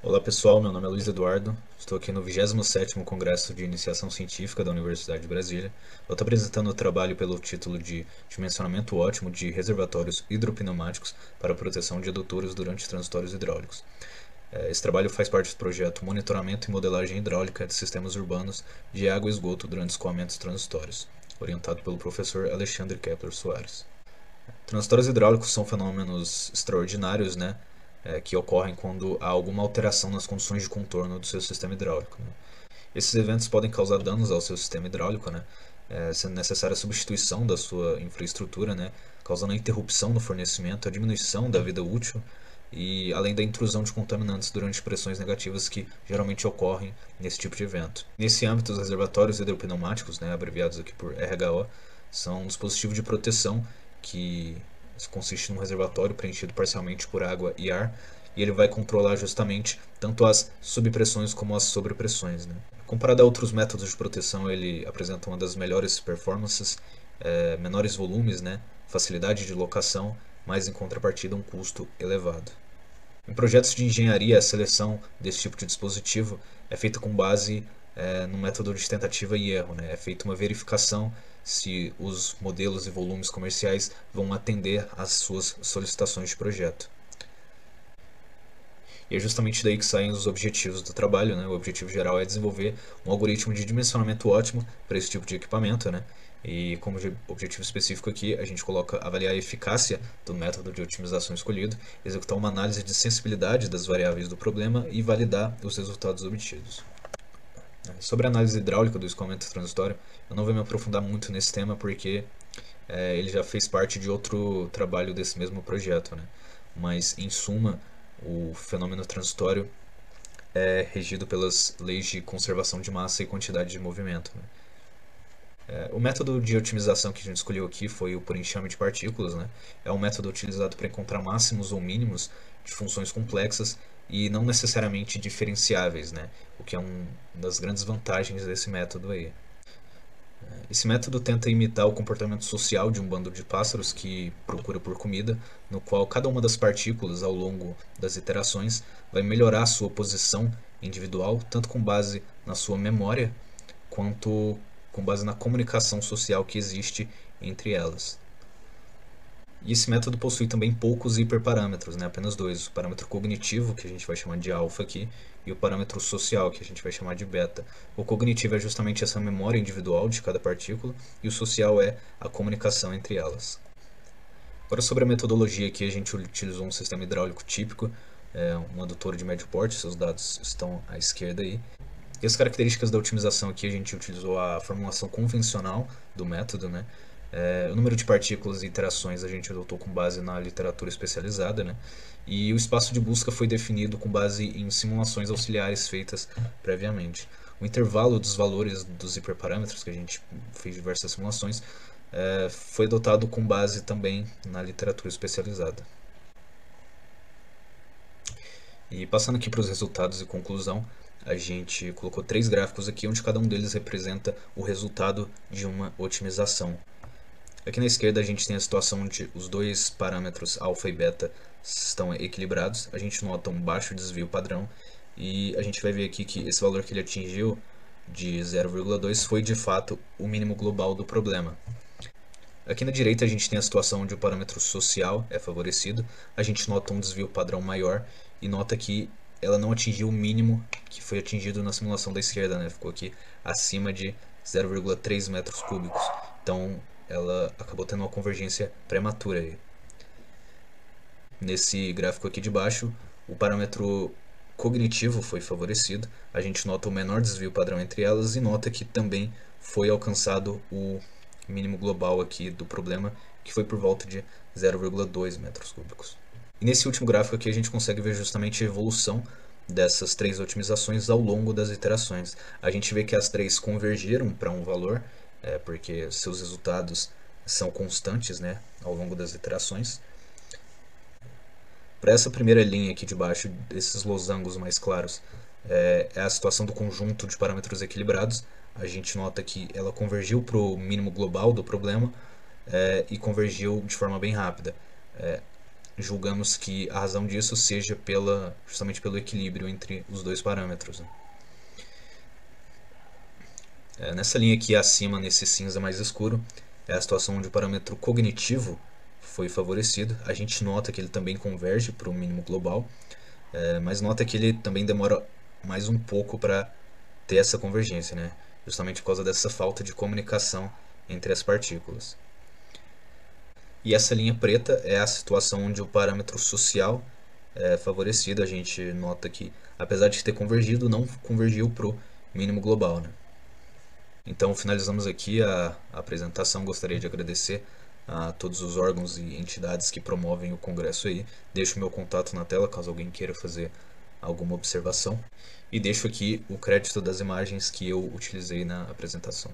Olá pessoal, meu nome é Luiz Eduardo, estou aqui no 27º Congresso de Iniciação Científica da Universidade de Brasília. Eu estou apresentando o trabalho pelo título de Dimensionamento Ótimo de Reservatórios Hidropneumáticos para a Proteção de Adutoras durante Transitórios Hidráulicos. Esse trabalho faz parte do projeto Monitoramento e Modelagem Hidráulica de Sistemas Urbanos de Água e Esgoto durante Escoamentos Transitórios, orientado pelo professor Alexandre Kepler Soares. Transitórios hidráulicos são fenômenos extraordinários, né, que ocorrem quando há alguma alteração nas condições de contorno do seu sistema hidráulico. Né. Esses eventos podem causar danos ao seu sistema hidráulico, né, sendo necessária a substituição da sua infraestrutura, né, causando a interrupção no fornecimento, a diminuição da vida útil e além da intrusão de contaminantes durante pressões negativas que geralmente ocorrem nesse tipo de evento. Nesse âmbito, os reservatórios hidropneumáticos, né, abreviados aqui por RHO, são um dispositivo de proteção que consiste num reservatório preenchido parcialmente por água e ar, e ele vai controlar justamente tanto as subpressões como as sobrepressões. Né? Comparado a outros métodos de proteção, ele apresenta uma das melhores performances, menores volumes, né? Facilidade de locação, mas em contrapartida um custo elevado. Em projetos de engenharia, a seleção desse tipo de dispositivo é feita com base no método de tentativa e erro. Né? É feita uma verificação se os modelos e volumes comerciais vão atender às suas solicitações de projeto. E é justamente daí que saem os objetivos do trabalho. Né? O objetivo geral é desenvolver um algoritmo de dimensionamento ótimo para esse tipo de equipamento. Né? E como objetivo específico aqui, a gente coloca avaliar a eficácia do método de otimização escolhido, executar uma análise de sensibilidade das variáveis do problema e validar os resultados obtidos. Sobre a análise hidráulica do escoamento transitório, eu não vou me aprofundar muito nesse tema porque ele já fez parte de outro trabalho desse mesmo projeto. Né? Mas, em suma, o fenômeno transitório é regido pelas leis de conservação de massa e quantidade de movimento. Né? O método de otimização que a gente escolheu aqui foi o por enxame de partículas. Né? É um método utilizado para encontrar máximos ou mínimos de funções complexas e não necessariamente diferenciáveis, né? O que é uma das grandes vantagens desse método aí. Esse método tenta imitar o comportamento social de um bando de pássaros que procura por comida, no qual cada uma das partículas ao longo das iterações vai melhorar a sua posição individual, tanto com base na sua memória, quanto com base na comunicação social que existe entre elas. E esse método possui também poucos hiperparâmetros, né? Apenas dois: o parâmetro cognitivo, que a gente vai chamar de alfa aqui, e o parâmetro social, que a gente vai chamar de beta. O cognitivo é justamente essa memória individual de cada partícula, e o social é a comunicação entre elas. Agora, sobre a metodologia aqui, a gente utilizou um sistema hidráulico típico, um adutor de médio porte, seus dados estão à esquerda aí. E as características da otimização aqui, a gente utilizou a formulação convencional do método, né? O número de partículas e iterações a gente adotou com base na literatura especializada, né? E o espaço de busca foi definido com base em simulações auxiliares feitas previamente. O intervalo dos valores dos hiperparâmetros, que a gente fez diversas simulações, foi adotado com base também na literatura especializada. E passando aqui para os resultados e conclusão, a gente colocou 3 gráficos aqui, onde cada um deles representa o resultado de uma otimização. Aqui na esquerda a gente tem a situação onde os dois parâmetros alfa e beta estão equilibrados. A gente nota um baixo desvio padrão e a gente vai ver aqui que esse valor que ele atingiu de 0,2 foi de fato o mínimo global do problema. Aqui na direita a gente tem a situação onde o parâmetro social é favorecido, a gente nota um desvio padrão maior e nota que ela não atingiu o mínimo que foi atingido na simulação da esquerda, né? Ficou aqui acima de 0,3 metros cúbicos, então ela acabou tendo uma convergência prematura aí. Nesse gráfico aqui de baixo, o parâmetro cognitivo foi favorecido, a gente nota o menor desvio padrão entre elas e nota que também foi alcançado o mínimo global aqui do problema, que foi por volta de 0,2 metros cúbicos. E nesse último gráfico aqui a gente consegue ver justamente a evolução dessas 3 otimizações ao longo das iterações. A gente vê que as 3 convergiram para um valor, porque seus resultados são constantes, né, ao longo das iterações. Para essa primeira linha aqui de baixo, desses losangos mais claros, é a situação do conjunto de parâmetros equilibrados. A gente nota que ela convergiu para o mínimo global do problema e convergiu de forma bem rápida. julgamos que a razão disso seja justamente pelo equilíbrio entre os dois parâmetros, né? Nessa linha aqui acima, nesse cinza mais escuro, é a situação onde o parâmetro cognitivo foi favorecido. A gente nota que ele também converge para o mínimo global, mas nota que ele também demora mais um pouco para ter essa convergência, né? Justamente por causa dessa falta de comunicação entre as partículas. E essa linha preta é a situação onde o parâmetro social é favorecido. A gente nota que, apesar de ter convergido, não convergiu para o mínimo global, né? Então finalizamos aqui a apresentação. Gostaria de agradecer a todos os órgãos e entidades que promovem o congresso aí. Deixo o meu contato na tela caso alguém queira fazer alguma observação. E deixo aqui o crédito das imagens que eu utilizei na apresentação.